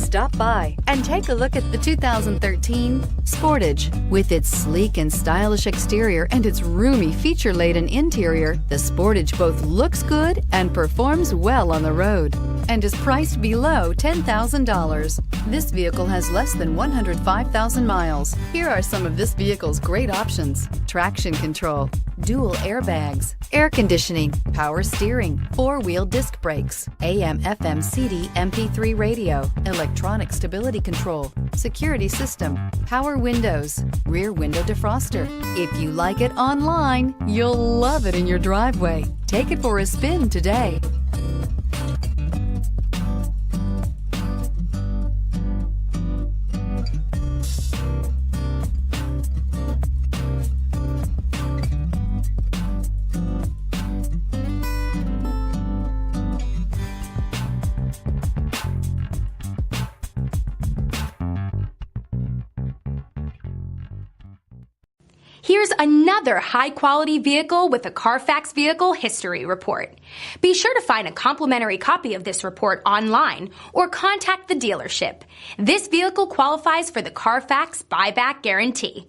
Stop by and take a look at the 2013 Sportage. With its sleek and stylish exterior and its roomy feature-laden interior, the Sportage both looks good and performs well on the road and is priced below $10,000. This vehicle has less than 105,000 miles. Here are some of this vehicle's great options: traction control, dual airbags, air conditioning, power steering, four-wheel disc brakes, AM/FM CD MP3 radio, electronic stability control, security system, power windows, rear window defroster. If you like it online, you'll love it in your driveway. Take it for a spin today. Here's another high-quality vehicle with a CARFAX Vehicle History Report. Be sure to find a complimentary copy of this report online or contact the dealership. This vehicle qualifies for the CARFAX Buyback Guarantee.